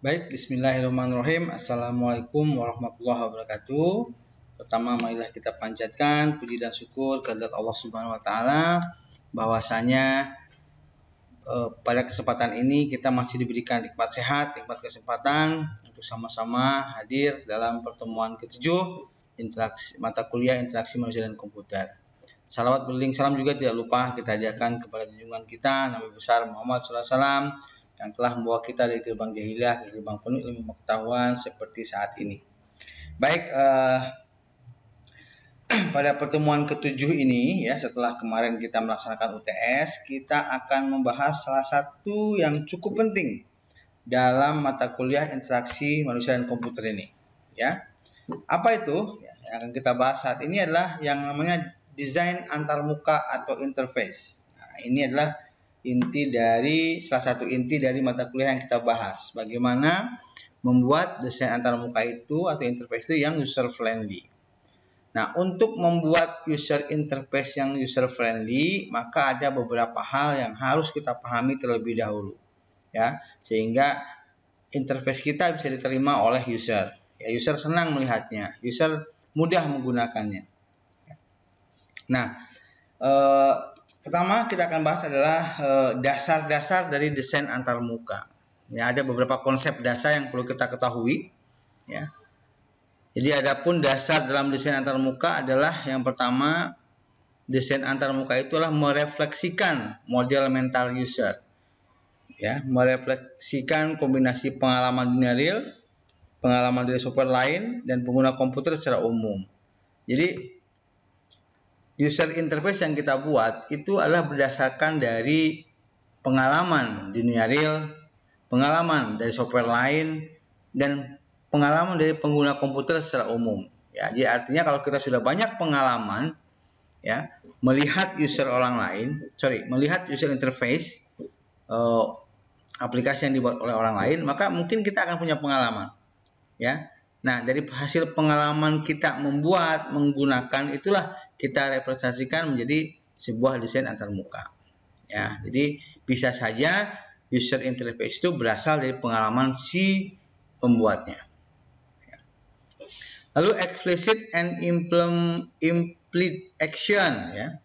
Baik, bismillahirrahmanirrahim. Assalamualaikum warahmatullahi wabarakatuh. Pertama, marilah kita panjatkan puji dan syukur kehadirat Allah Subhanahu wa taala bahwasanya pada kesempatan ini kita masih diberikan nikmat sehat, nikmat kesempatan untuk sama-sama hadir dalam pertemuan ketujuh interaksi mata kuliah interaksi manusia dan komputer. Salawat berliling salam juga tidak lupa kita hadiahkan kepada junjungan kita Nabi besar Muhammad SAW yang telah membawa kita dari gerbang jahiliyah ke gerbang penuh ilmu pengetahuan seperti saat ini. Baik, pada pertemuan ketujuh ini ya, setelah kemarin kita melaksanakan UTS, kita akan membahas salah satu yang cukup penting dalam mata kuliah interaksi manusia dan komputer ini. Ya, apa itu? Yang akan kita bahas saat ini adalah yang namanya desain antarmuka atau interface. Nah, ini adalah salah satu inti dari mata kuliah yang kita bahas. Bagaimana membuat desain antarmuka itu atau interface itu yang user friendly. Nah, untuk membuat user interface yang user friendly, maka ada beberapa hal yang harus kita pahami terlebih dahulu, ya, sehingga interface kita bisa diterima oleh user. Ya, user senang melihatnya, user mudah menggunakannya. Nah, pertama kita akan bahas adalah dasar-dasar dari desain antarmuka. Ya, ada beberapa konsep dasar yang perlu kita ketahui. Ya. Jadi adapun dasar dalam desain antarmuka adalah yang pertama, desain antarmuka itulah merefleksikan model mental user. Ya, merefleksikan kombinasi pengalaman dunia real, pengalaman dari software lain, dan pengguna komputer secara umum. Jadi user interface yang kita buat itu adalah berdasarkan dari pengalaman dunia real, pengalaman dari software lain, dan pengalaman dari pengguna komputer secara umum. Ya, jadi artinya kalau kita sudah banyak pengalaman, ya, melihat user interface aplikasi yang dibuat oleh orang lain, maka mungkin kita akan punya pengalaman. Ya, nah dari hasil pengalaman kita menggunakan itulah kita representasikan menjadi sebuah desain antarmuka. Ya, jadi bisa saja user interface itu berasal dari pengalaman si pembuatnya. Ya. Lalu explicit and implicit action, ya.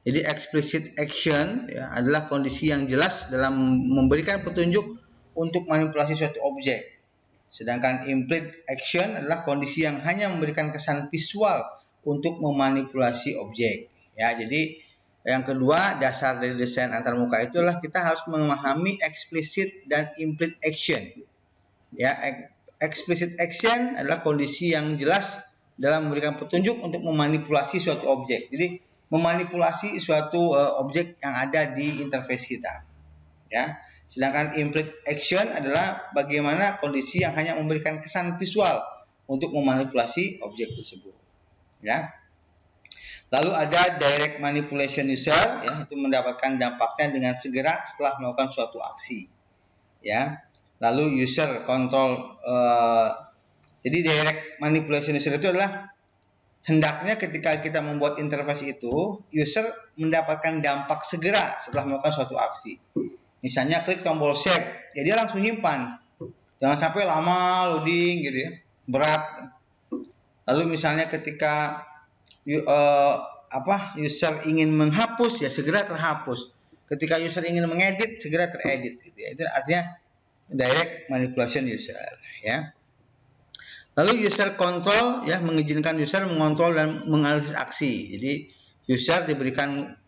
Jadi explicit action ya, adalah kondisi yang jelas dalam memberikan petunjuk untuk manipulasi suatu objek. Sedangkan implicit action adalah kondisi yang hanya memberikan kesan visual untuk memanipulasi objek. Ya, jadi yang kedua, dasar dari desain antarmuka itu adalah kita harus memahami explicit dan implicit action. Ya, explicit action adalah kondisi yang jelas dalam memberikan petunjuk untuk memanipulasi suatu objek. Jadi memanipulasi suatu objek yang ada di interface kita. Ya. Sedangkan implicit action adalah bagaimana kondisi yang hanya memberikan kesan visual untuk memanipulasi objek tersebut. Ya. Lalu ada direct manipulation user, ya, itu mendapatkan dampaknya dengan segera setelah melakukan suatu aksi. Ya. Lalu user control, jadi direct manipulation user itu adalah hendaknya ketika kita membuat interface itu, user mendapatkan dampak segera setelah melakukan suatu aksi. Misalnya klik tombol save, ya dia langsung nyimpan. Jangan sampai lama loading gitu ya, berat. Lalu misalnya ketika user ingin menghapus, ya segera terhapus. Ketika user ingin mengedit, segera teredit gitu ya. Itu artinya direct manipulation user, ya. Lalu user control, ya, mengizinkan user mengontrol dan menganalisis aksi. Jadi user diberikan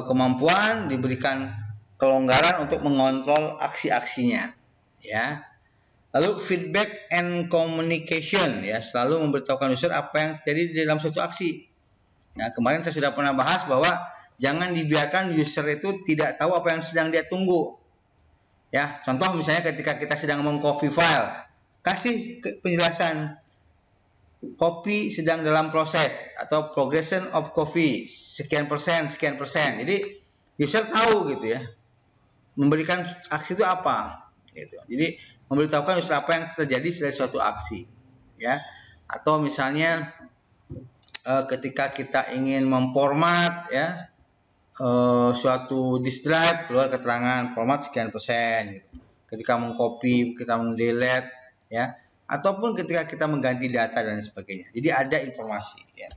kemampuan, diberikan kelonggaran untuk mengontrol aksi-aksinya, ya. Lalu feedback and communication, ya, selalu memberitahukan user apa yang terjadi di dalam suatu aksi. Nah, kemarin saya sudah pernah bahas bahwa jangan dibiarkan user itu tidak tahu apa yang sedang dia tunggu. Ya, contoh misalnya ketika kita sedang meng-copy file, kasih penjelasan copy sedang dalam proses atau progression of copy sekian persen. Jadi user tahu gitu ya. Memberikan aksi itu apa gitu. Jadi memberitahukan user apa yang terjadi dari suatu aksi, ya. Atau misalnya ketika kita ingin memformat, ya, suatu disk drive, keluar keterangan format sekian persen gitu. ketika mengcopy, kita mendelete, ya, ataupun ketika kita mengganti data dan sebagainya. Jadi ada informasi, ya.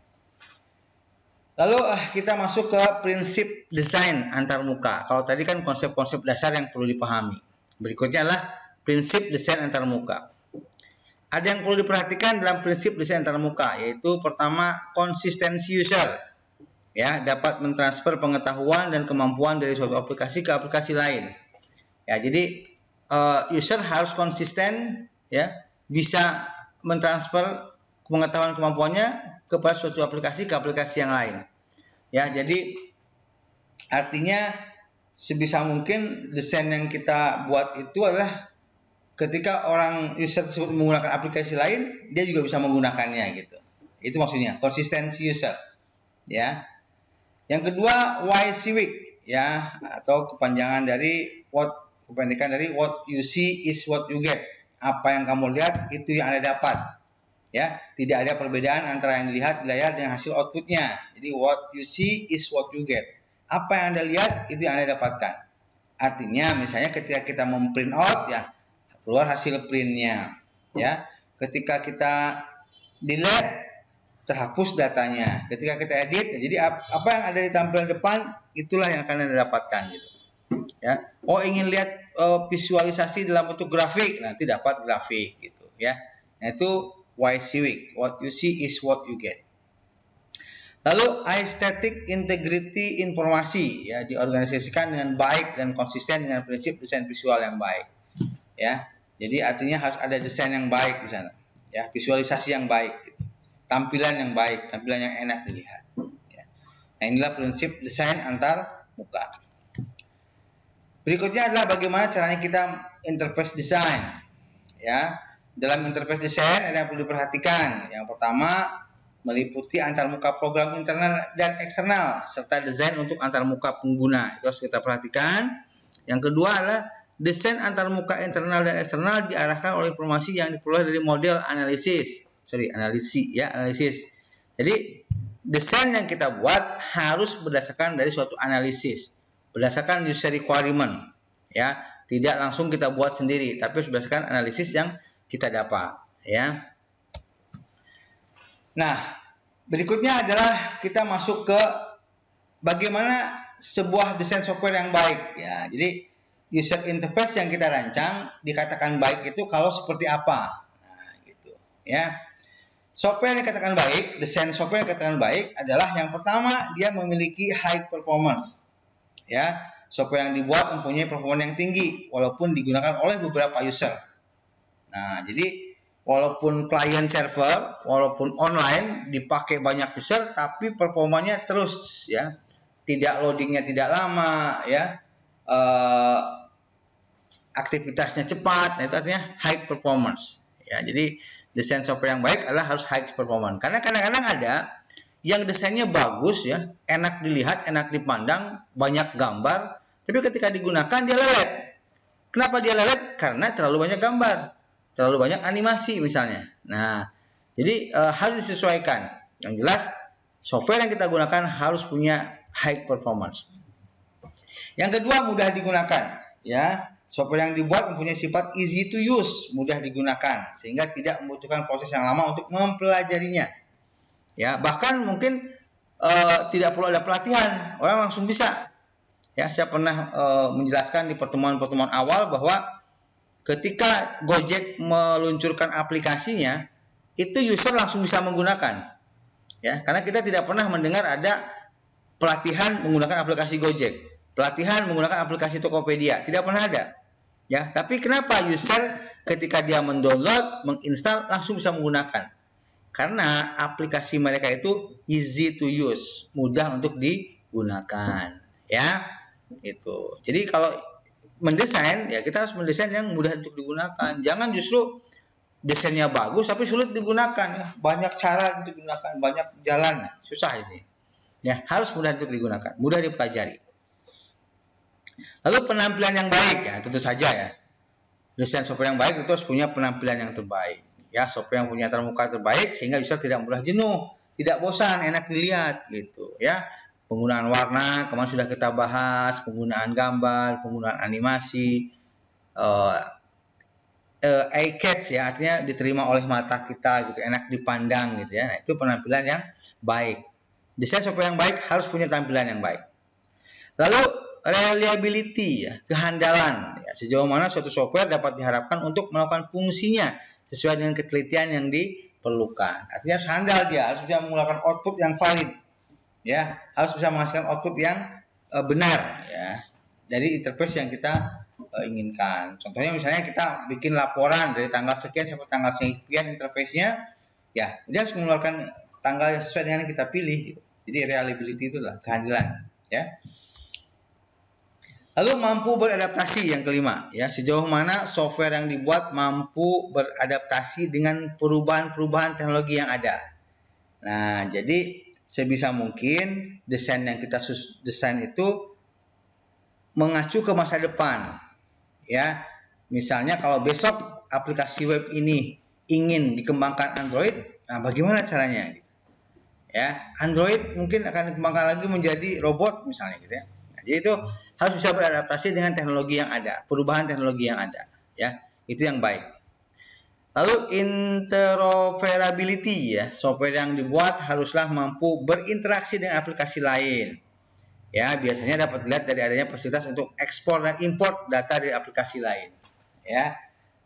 Lalu kita masuk ke prinsip desain antarmuka. Kalau tadi kan konsep-konsep dasar yang perlu dipahami. Berikutnya adalah prinsip desain antarmuka. Ada yang perlu diperhatikan dalam prinsip desain antarmuka, yaitu pertama konsistensi user, ya, dapat mentransfer pengetahuan dan kemampuan dari suatu aplikasi ke aplikasi lain. Ya, jadi user harus konsisten, ya, bisa mentransfer pengetahuan kemampuannya kepada suatu aplikasi ke aplikasi yang lain. Ya, jadi artinya sebisa mungkin desain yang kita buat itu adalah ketika orang user tersebut menggunakan aplikasi lain, dia juga bisa menggunakannya gitu. Itu maksudnya konsistensi user, ya. Yang kedua, YCWIC, ya, atau kepanjangan dari kependekan dari what you see is what you get. Apa yang kamu lihat itu yang Anda dapat. Ya, tidak ada perbedaan antara yang dilihat di layar dengan hasil outputnya. Jadi what you see is what you get. Apa yang Anda lihat itu yang Anda dapatkan. Artinya misalnya ketika kita memprint out, ya, keluar hasil printnya, ya. Ketika kita delete, terhapus datanya. Ketika kita edit, jadi apa yang ada di tampilan depan itulah yang akan Anda dapatkan gitu. Ya. Oh, ingin lihat visualisasi dalam bentuk grafik, nanti dapat grafik gitu, ya. Nah, itu YCWIC, what you see is what you get. Lalu aesthetic integrity informasi, ya, diorganisasikan dengan baik dan konsisten dengan prinsip desain visual yang baik. Ya, jadi artinya harus ada desain yang baik di sana, ya, visualisasi yang baik, gitu. Tampilan yang baik, tampilan yang enak dilihat. Ya. Nah, inilah prinsip desain antar muka. Berikutnya adalah bagaimana caranya kita interface desain. Ya, dalam interface desain ada yang perlu diperhatikan. Yang pertama, meliputi antarmuka program internal dan eksternal serta desain untuk antarmuka pengguna. Itu harus kita perhatikan. Yang kedua adalah desain antarmuka internal dan eksternal diarahkan oleh informasi yang diperoleh dari model analisis. Analisis. Jadi, desain yang kita buat harus berdasarkan dari suatu analisis, berdasarkan user requirement, ya. Tidak langsung kita buat sendiri, tapi berdasarkan analisis yang kita dapat, ya. Nah, berikutnya adalah kita masuk ke bagaimana sebuah desain software yang baik, ya. Jadi user interface yang kita rancang dikatakan baik itu kalau seperti apa, nah, gitu, ya. Software yang dikatakan baik, desain software yang dikatakan baik adalah yang pertama dia memiliki high performance, ya. Software yang dibuat mempunyai performa yang tinggi walaupun digunakan oleh beberapa user. Nah, jadi walaupun client server, walaupun online dipakai banyak user, tapi performanya terus, ya, tidak loadingnya tidak lama, ya, aktivitasnya cepat. Nah, itu artinya high performance, ya. Jadi desain software yang baik adalah harus high performance. Karena kadang-kadang ada yang desainnya bagus, ya, enak dilihat, enak dipandang, banyak gambar, tapi ketika digunakan dia lelet. Kenapa dia lelet? Karena terlalu banyak gambar, terlalu banyak animasi misalnya. Nah, jadi harus disesuaikan. Yang jelas software yang kita gunakan harus punya high performance. Yang kedua, mudah digunakan, ya. Software yang dibuat mempunyai sifat easy to use, mudah digunakan, sehingga tidak membutuhkan proses yang lama untuk mempelajarinya. Ya, bahkan mungkin tidak perlu ada pelatihan, orang langsung bisa. Ya, saya pernah menjelaskan di pertemuan-pertemuan awal bahwa ketika Gojek meluncurkan aplikasinya, itu user langsung bisa menggunakan. Ya, karena kita tidak pernah mendengar ada pelatihan menggunakan aplikasi Gojek, pelatihan menggunakan aplikasi Tokopedia, tidak pernah ada. Ya, tapi kenapa user ketika dia mendownload, menginstal langsung bisa menggunakan? Karena aplikasi mereka itu easy to use, mudah untuk digunakan, ya. Itu. Jadi kalau mendesain, ya kita harus mendesain yang mudah untuk digunakan. Jangan justru desainnya bagus tapi sulit digunakan, ya. Banyak cara untuk digunakan, banyak jalan, susah ini. Ya, harus mudah untuk digunakan, mudah dipelajari. Lalu penampilan yang baik, ya, tentu saja, ya. Desain software yang baik itu harus punya penampilan yang terbaik. Ya, software yang punya antarmuka terbaik sehingga user tidak mudah jenuh, tidak bosan, enak dilihat gitu, ya. Penggunaan warna, kemarin sudah kita bahas, penggunaan gambar, penggunaan animasi, eye catch ya, artinya diterima oleh mata kita gitu, enak dipandang gitu ya. Nah, itu penampilan yang baik. Desain software yang baik harus punya tampilan yang baik. Lalu reliability ya, kehandalan ya, sejauh mana suatu software dapat diharapkan untuk melakukan fungsinya sesuai dengan ketelitian yang diperlukan. Artinya harus handal, dia harus bisa melakukan output yang valid ya, harus bisa menghasilkan output yang benar ya dari interface yang kita inginkan. Contohnya misalnya kita bikin laporan dari tanggal sekian sampai tanggal sekian interface-nya, ya dia harus mengeluarkan tanggal yang sesuai dengan yang kita pilih. Jadi reliability itu adalah kehandalan ya. Lalu mampu beradaptasi yang kelima ya, sejauh mana software yang dibuat mampu beradaptasi dengan perubahan-perubahan teknologi yang ada. Nah, jadi sebisa mungkin desain yang kita desain itu mengacu ke masa depan. Ya, misalnya kalau besok aplikasi web ini ingin dikembangkan Android, nah bagaimana caranya? Ya, Android mungkin akan dikembangkan lagi menjadi robot misalnya gitu ya. Nah, jadi itu harus bisa beradaptasi dengan teknologi yang ada, perubahan teknologi yang ada. Ya, itu yang baik. Lalu interoperability ya, software yang dibuat haruslah mampu berinteraksi dengan aplikasi lain. Ya, biasanya dapat dilihat dari adanya fasilitas untuk ekspor dan import data dari aplikasi lain. Ya,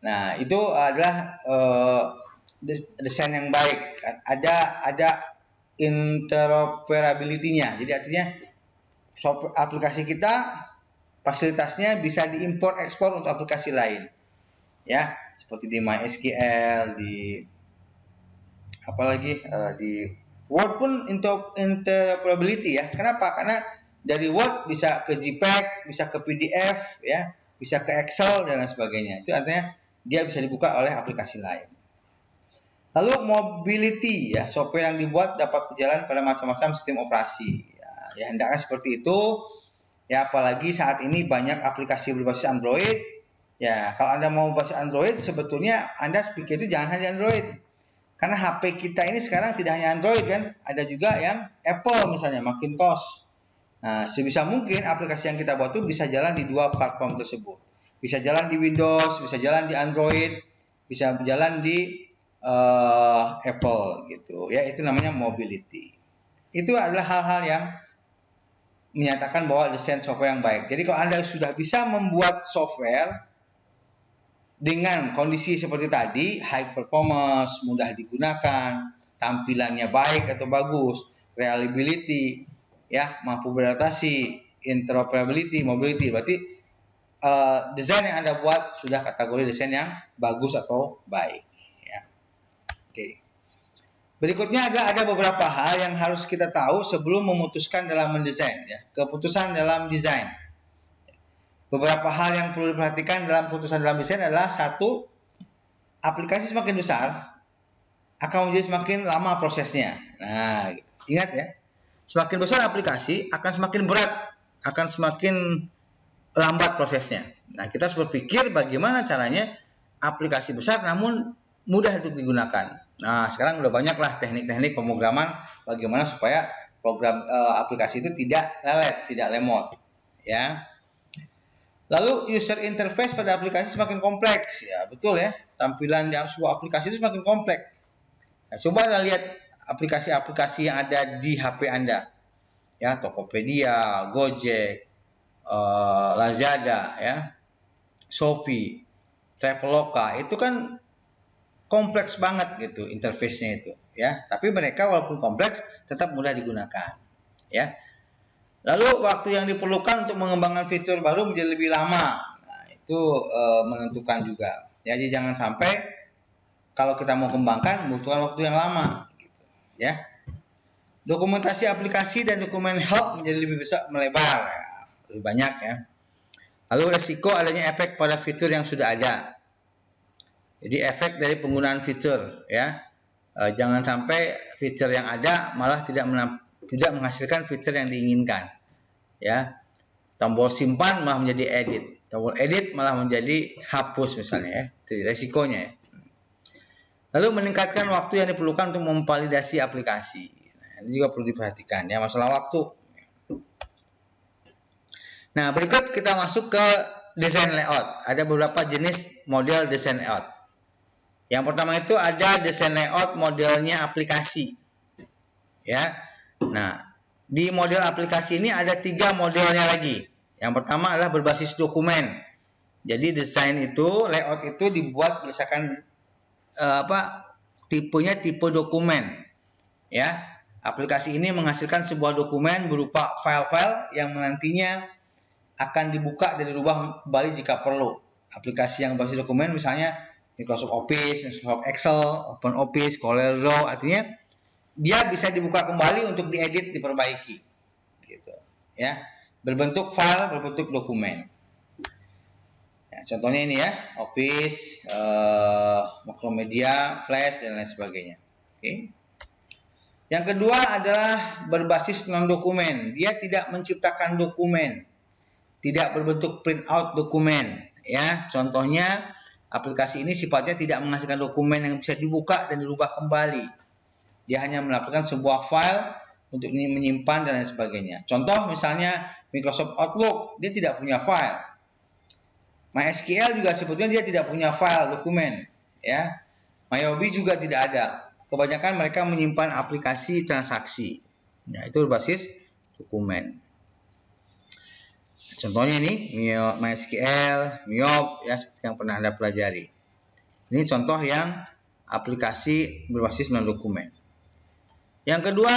nah itu adalah desain yang baik. Ada interoperability-nya. Jadi artinya aplikasi kita fasilitasnya bisa diimpor ekspor untuk aplikasi lain. Ya, seperti di MySQL, di apalagi di Word pun interoperability ya. Kenapa? Karena dari Word bisa ke JPEG, bisa ke PDF, ya, bisa ke Excel dan lain sebagainya. Itu artinya dia bisa dibuka oleh aplikasi lain. Lalu mobility ya, software yang dibuat dapat berjalan pada macam-macam sistem operasi. Ya, hendaknya seperti itu. Ya, apalagi saat ini banyak aplikasi berbasis Android. Ya, kalau Anda mau berbasis Android, sebetulnya Anda pikir itu jangan hanya Android. Karena HP kita ini sekarang tidak hanya Android kan, ada juga yang Apple misalnya, Macintosh. Nah, sebisa mungkin aplikasi yang kita buat itu bisa jalan di dua platform tersebut. Bisa jalan di Windows, bisa jalan di Android, bisa jalan di Apple gitu. Ya, itu namanya mobility. Itu adalah hal-hal yang menyatakan bahwa desain software yang baik. Jadi kalau Anda sudah bisa membuat software dengan kondisi seperti tadi, high performance, mudah digunakan, tampilannya baik atau bagus, reliability, ya, mampu beradaptasi, interoperability, mobility, berarti desain yang Anda buat sudah kategori desain yang bagus atau baik. Ya. Oke. Berikutnya ada beberapa hal yang harus kita tahu sebelum memutuskan dalam mendesain. Ya. Keputusan dalam desain. Beberapa hal yang perlu diperhatikan dalam keputusan dalam desain adalah satu, aplikasi semakin besar akan menjadi semakin lama prosesnya. Nah, gitu. Ingat ya, semakin besar aplikasi akan semakin berat, akan semakin lambat prosesnya. Nah, kita harus berpikir bagaimana caranya aplikasi besar namun mudah untuk digunakan. Nah, sekarang udah banyaklah teknik-teknik pemrograman bagaimana supaya program aplikasi itu tidak lelet, tidak lemot, ya. Lalu user interface pada aplikasi semakin kompleks, ya betul ya. Tampilan di sebuah aplikasi itu semakin kompleks. Nah, coba lihat aplikasi-aplikasi yang ada di HP Anda, ya, Tokopedia, Gojek, Lazada, ya, Shopee, Traveloka, itu kan kompleks banget gitu interface-nya itu, ya. Tapi mereka walaupun kompleks tetap mudah digunakan, ya. Lalu waktu yang diperlukan untuk mengembangkan fitur baru menjadi lebih lama. Nah, itu menentukan juga. Jadi jangan sampai kalau kita mau kembangkan membutuhkan waktu yang lama, gitu, ya. Dokumentasi aplikasi dan dokumen help menjadi lebih besar, melebar, ya, lebih banyak ya. Lalu resiko adanya efek pada fitur yang sudah ada. Jadi efek dari penggunaan fitur, ya. Jangan sampai fitur yang ada malah tidak menghasilkan fitur yang diinginkan, ya. Tombol simpan malah menjadi edit, tombol edit malah menjadi hapus misalnya, ya. Itu resikonya, ya. Lalu meningkatkan waktu yang diperlukan untuk memvalidasi aplikasi. Nah, ini juga perlu diperhatikan ya, masalah waktu. Nah, berikut kita masuk ke desain layout. Ada beberapa jenis model desain layout. Yang pertama itu ada desain layout modelnya aplikasi. Ya. Nah, di model aplikasi ini ada 3 modelnya lagi. Yang pertama adalah berbasis dokumen. Jadi desain itu, layout itu dibuat berdasarkan tipenya tipe dokumen. Ya. Aplikasi ini menghasilkan sebuah dokumen berupa file-file yang nantinya akan dibuka dan dirubah kembali jika perlu. Aplikasi yang berbasis dokumen misalnya Microsoft Office, Microsoft Excel, OpenOffice, CorelDRAW, artinya dia bisa dibuka kembali untuk diedit, diperbaiki. Gitu. Ya, berbentuk file, berbentuk dokumen. Ya, contohnya ini ya, Office, Macromedia, Flash dan lain sebagainya. Oke. Yang kedua adalah berbasis non-dokumen. Dia tidak menciptakan dokumen, tidak berbentuk printout dokumen. Ya, contohnya aplikasi ini sifatnya tidak menghasilkan dokumen yang bisa dibuka dan dirubah kembali. Dia hanya melakukan sebuah file untuk menyimpan dan lain sebagainya. Contoh misalnya Microsoft Outlook, dia tidak punya file. MySQL juga sebetulnya dia tidak punya file dokumen. Ya, MyOB juga tidak ada. Kebanyakan mereka menyimpan aplikasi transaksi. Nah, itu berbasis dokumen. Contohnya ini MySQL, MIOB ya, seperti yang pernah Anda pelajari. Ini contoh yang aplikasi berbasis non dokumen. Yang kedua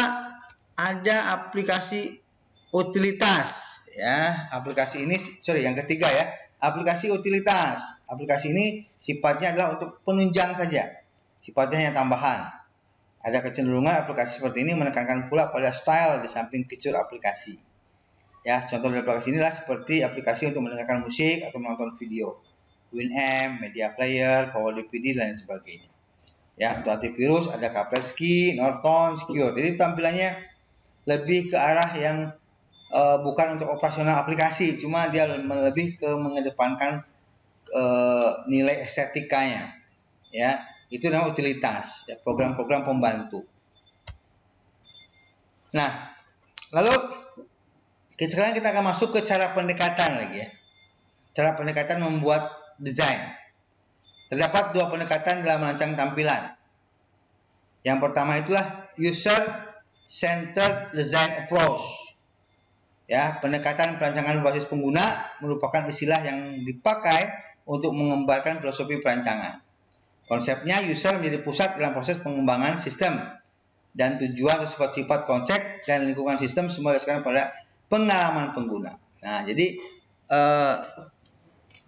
ada aplikasi utilitas ya. Aplikasi ini yang ketiga ya, aplikasi utilitas. Aplikasi ini sifatnya adalah untuk penunjang saja. Sifatnya hanya tambahan. Ada kecenderungan aplikasi seperti ini menekankan pula pada style di samping fitur aplikasi. Ya, contoh dari aplikasi inilah seperti aplikasi untuk mendengarkan musik atau menonton video, Winamp, Media Player, Power DVD dan lain sebagainya. Ya, untuk antivirus ada Kaspersky, Norton, Secure. Jadi tampilannya lebih ke arah yang bukan untuk operasional aplikasi, cuma dia lebih ke mengedepankan nilai estetikanya. Ya. Itu namanya utilitas, ya, program-program pembantu. Nah, lalu sekarang kita akan masuk ke cara pendekatan lagi ya. Cara pendekatan membuat desain. Terdapat 2 pendekatan dalam merancang tampilan. Yang pertama itulah user centered design approach. Ya, pendekatan perancangan berbasis pengguna merupakan istilah yang dipakai untuk menggambarkan filosofi perancangan. Konsepnya, user menjadi pusat dalam proses pengembangan sistem dan tujuan atau sifat-sifat konsep dan lingkungan sistem semua berdasarkan pada pengalaman pengguna. Nah, jadi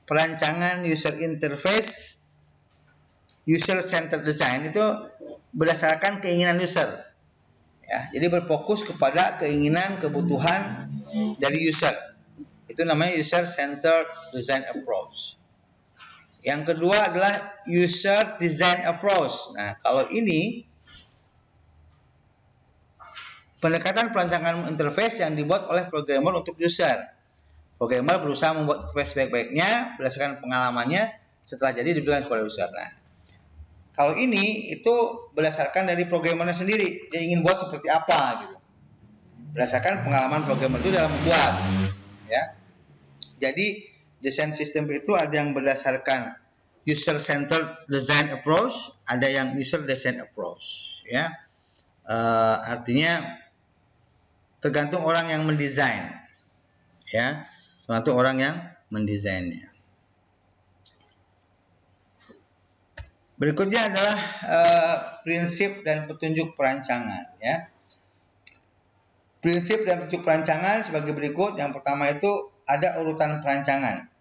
perancangan user interface, user centered design itu berdasarkan keinginan user. Ya, jadi berfokus kepada keinginan, kebutuhan dari user. Itu namanya user centered design approach. Yang kedua adalah user design approach. Nah, kalau ini pendekatan perancangan interface yang dibuat oleh programmer untuk user. Programmer berusaha membuat interface sebaik-baiknya berdasarkan pengalamannya setelah jadi diberikan kepada user. Nah, kalau ini itu berdasarkan dari programmernya sendiri. Dia ingin buat seperti apa gitu. Berdasarkan pengalaman programmer itu dalam membuat. Ya. Jadi desain sistem itu ada yang berdasarkan user centered design approach, ada yang user design approach, ya. Artinya tergantung orang yang mendesain, ya. Tergantung orang yang mendesainnya. Berikutnya adalah prinsip dan petunjuk perancangan, ya. Prinsip dan petunjuk perancangan sebagai berikut. Yang pertama itu ada urutan perancangan.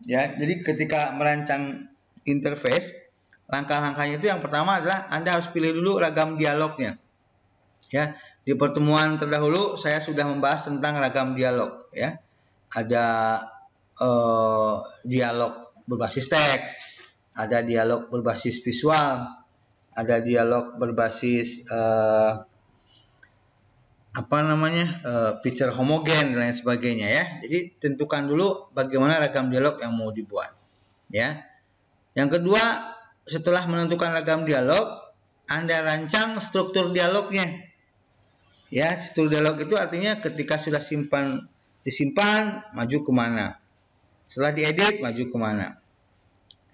Ya, jadi ketika merancang interface, langkah-langkahnya itu yang pertama adalah Anda harus pilih dulu ragam dialognya. Ya, di pertemuan terdahulu saya sudah membahas tentang ragam dialog. Ya, ada dialog berbasis teks, ada dialog berbasis visual, ada dialog berbasis picture homogen dan lain sebagainya ya. Jadi tentukan dulu bagaimana ragam dialog yang mau dibuat. Ya. Yang kedua, setelah menentukan ragam dialog, Anda rancang struktur dialognya. Ya, struktur dialog itu artinya ketika sudah disimpan, maju kemana. Setelah diedit maju kemana,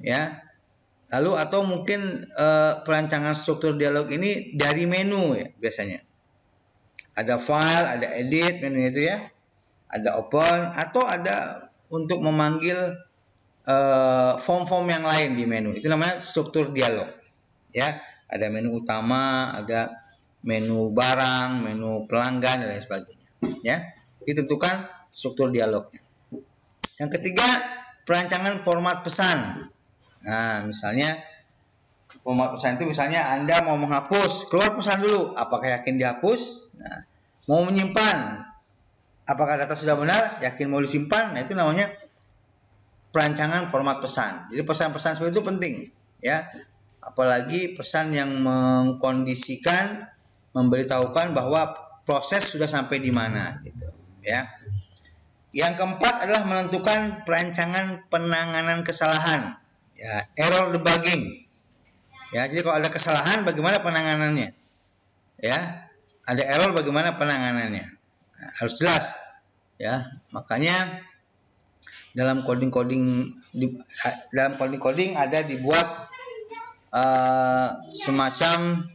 ya. Lalu atau mungkin perancangan struktur dialog ini dari menu ya biasanya. Ada file, ada edit menu itu ya, ada open atau ada untuk memanggil form-form yang lain di menu. Itu namanya struktur dialog. Ya, ada menu utama, ada menu barang, menu pelanggan dan lain sebagainya. Ya, ditentukan struktur dialognya. Yang ketiga, perancangan format pesan. Nah, misalnya format pesan itu misalnya Anda mau menghapus, keluar pesan dulu, apakah yakin dihapus? Nah, mau menyimpan, apakah data sudah benar, yakin mau disimpan? Nah, itu namanya perancangan format pesan. Jadi pesan-pesan seperti itu penting, ya. Apalagi pesan yang mengkondisikan, memberitahukan bahwa proses sudah sampai di mana, gitu, ya. Yang keempat adalah menentukan perancangan penanganan kesalahan, ya, error debugging. Ya, jadi kalau ada kesalahan bagaimana penanganannya? Ya, ada error bagaimana penanganannya? Nah, harus jelas. Ya, makanya dalam coding ada dibuat semacam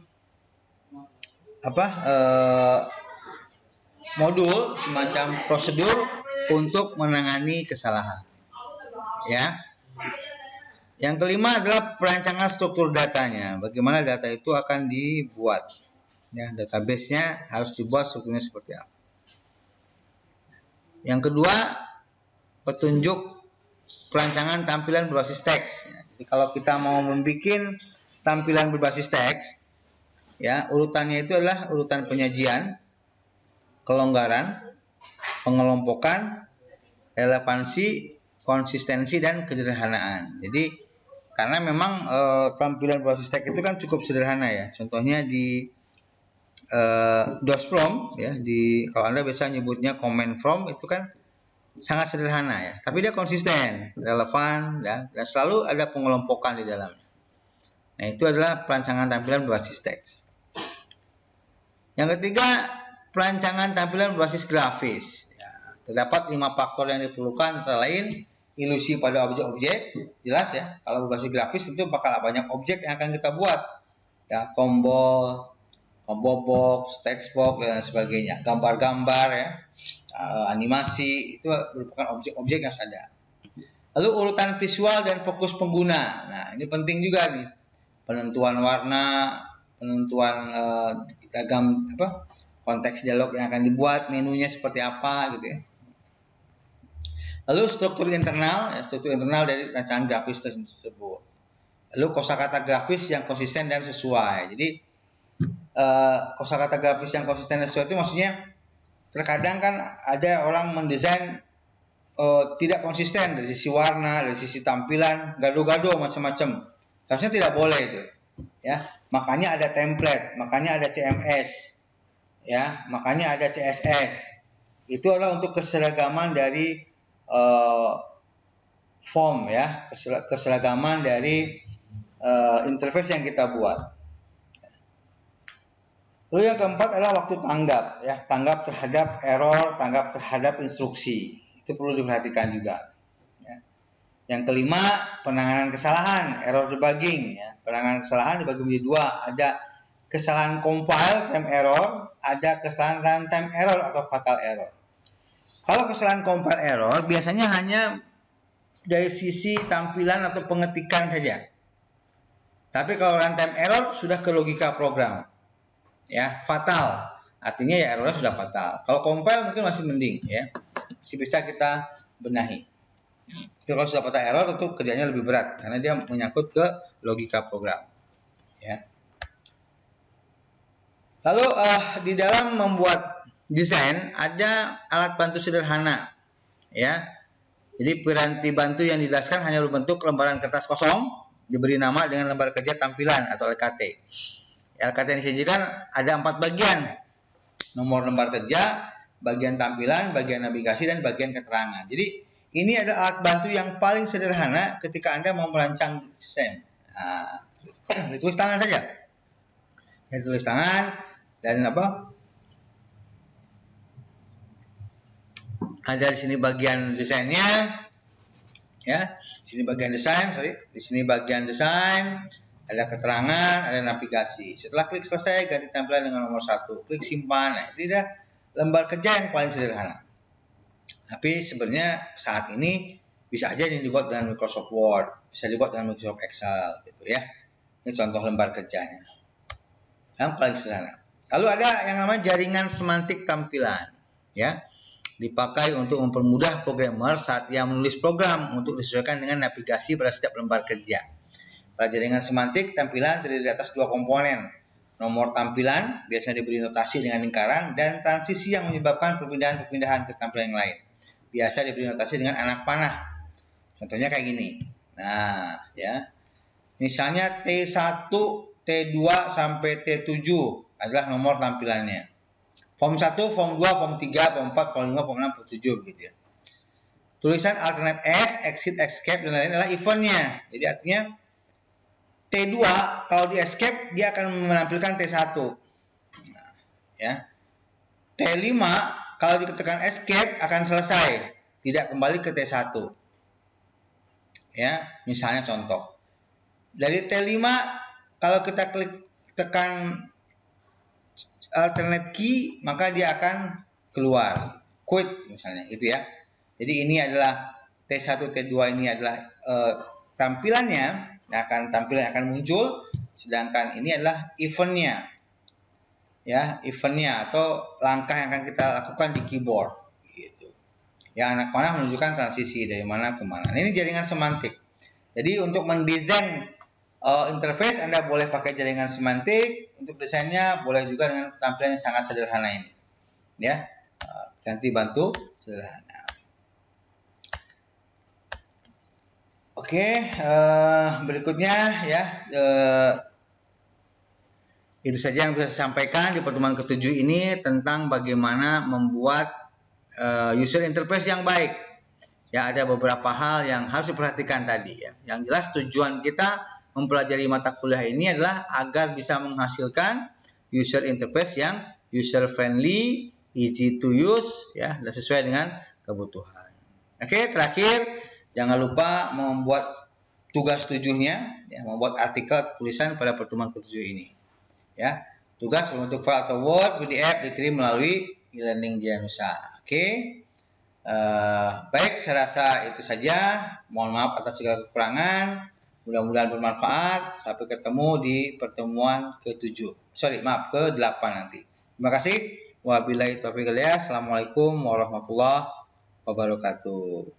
modul, semacam prosedur untuk menangani kesalahan. Ya. Yang kelima adalah perancangan struktur datanya. Bagaimana data itu akan dibuat. Ya, database-nya harus dibuat strukturnya seperti apa. Yang kedua, petunjuk perancangan tampilan berbasis teks. Jadi kalau kita mau membuat tampilan berbasis teks, ya, urutannya itu adalah urutan penyajian, kelonggaran, pengelompokan, relevansi, konsistensi, dan kesederhanaan. Jadi karena memang tampilan berbasis teks itu kan cukup sederhana ya. Contohnya di DOS-From ya, kalau Anda biasa nyebutnya command from, itu kan sangat sederhana ya. Tapi dia konsisten, relevan ya, dan selalu ada pengelompokan di dalamnya. Nah, itu adalah perancangan tampilan berbasis teks. Yang ketiga, perancangan tampilan berbasis grafis. Ya, terdapat 5 faktor yang diperlukan, antara lain ilusi pada objek-objek, jelas ya. Kalau berbasis grafis itu bakal banyak objek yang akan kita buat, ya, combo box, text box dan sebagainya, gambar-gambar ya, animasi, itu merupakan objek-objek yang ada. Lalu urutan visual dan fokus pengguna. Nah, ini penting juga nih, penentuan warna, penentuan konteks dialog yang akan dibuat, menunya seperti apa gitu ya. Lalu struktur internal dari rancangan grafis tersebut. Lalu kosakata grafis yang konsisten dan sesuai. Jadi kosakata grafis yang konsisten dan sesuai itu maksudnya terkadang kan ada orang mendesain tidak konsisten dari sisi warna, dari sisi tampilan, gaduh-gaduh macam-macam. Harusnya tidak boleh itu. Ya, makanya ada template, makanya ada CMS. Ya, makanya ada CSS. Itu adalah untuk keseragaman dari form ya, keseragaman dari interface yang kita buat. Lalu yang keempat adalah waktu tanggap ya, tanggap terhadap error, tanggap terhadap instruksi. Itu perlu diperhatikan juga. Ya. Yang kelima, penanganan kesalahan, error debugging ya. Penanganan kesalahan dibagi menjadi 2, ada kesalahan compile time error, ada kesalahan runtime error atau fatal error. Kalau kesalahan compile error biasanya hanya dari sisi tampilan atau pengetikan saja. Tapi kalau runtime error sudah ke logika program. Ya, fatal. Artinya ya errornya sudah fatal. Kalau compile mungkin masih mending ya. Masih bisa kita benahi. Tapi kalau sudah fatal error tentu kerjanya lebih berat karena dia menyangkut ke logika program. Ya. Lalu di dalam membuat desain ada alat bantu sederhana ya. Jadi piranti bantu yang dijelaskan hanya berbentuk lembaran kertas kosong diberi nama dengan lembar kerja tampilan atau LKT. LKT yang disajikan ada 4 bagian. Nomor lembar kerja, bagian tampilan, bagian navigasi, dan bagian keterangan. Jadi ini adalah alat bantu yang paling sederhana ketika Anda mau merancang desain. Nah, ditulis tangan saja. Ditulis tangan dan ada di sini bagian desainnya, Ya, di sini bagian desain, di sini bagian desain, ada keterangan, ada navigasi. Setelah klik selesai, ganti tampilan dengan nomor 1. Klik simpan. Nah, itu dah lembar kerja yang paling sederhana. Tapi sebenarnya saat ini bisa aja ini dibuat dengan Microsoft Word, bisa dibuat dengan Microsoft Excel, gitu ya. Ini contoh lembar kerjanya. Yang paling sederhana. Lalu ada yang namanya jaringan semantik tampilan, ya. Dipakai untuk mempermudah programmer saat ia menulis program untuk disesuaikan dengan navigasi pada setiap lembar kerja. Pada jaringan semantik, tampilan terdiri di atas dua komponen. Nomor tampilan, biasanya diberi notasi dengan lingkaran, dan transisi yang menyebabkan perpindahan-perpindahan ke tampilan yang lain. Biasa diberi notasi dengan anak panah. Contohnya kayak gini. Nah, ya. Misalnya T1, T2 sampai T7 adalah nomor tampilannya. Form 1, Form 2, Form 3, Form 4, Form 5, Form 6, Form 7 begitu ya. Tulisan alternate S, exit, escape dan lain-lain adalah eventnya. Jadi artinya T2 kalau di escape dia akan menampilkan T1. Nah, ya. T5 kalau ditekan escape akan selesai, tidak kembali ke T1. Ya, misalnya contoh. Dari T5 kalau kita tekan alternate key maka dia akan keluar quit misalnya gitu ya. Jadi ini adalah T1 T2 ini adalah tampilannya akan muncul, sedangkan ini adalah eventnya ya, eventnya atau langkah yang akan kita lakukan di keyboard gitu. Ya, anak panah menunjukkan transisi dari mana ke mana. Ini jaringan semantik. Jadi untuk mendesain interface Anda boleh pakai jaringan semantik, untuk desainnya boleh juga dengan tampilan yang sangat sederhana ini. Ya, nanti bantu sederhana. Oke, berikutnya ya, itu saja yang bisa saya sampaikan di pertemuan ke-7 ini tentang bagaimana membuat user interface yang baik. Ya, ada beberapa hal yang harus diperhatikan tadi ya. Yang jelas tujuan kita mempelajari mata kuliah ini adalah agar bisa menghasilkan user interface yang user friendly, easy to use ya, dan sesuai dengan kebutuhan. Oke, terakhir jangan lupa membuat tugas 7-nya ya, membuat artikel atau tulisan pada pertemuan ke-7 ini. Ya, tugas berbentuk file atau Word, PDF dikirim melalui e-learning Janusa. Oke. Baik, saya rasa itu saja. Mohon maaf atas segala kekurangan. Mudah-mudahan bermanfaat. Sampai ketemu di pertemuan ke-7. ke-8 nanti. Terima kasih. Wabillahi taufiq wal hidayah. Assalamualaikum warahmatullahi wabarakatuh.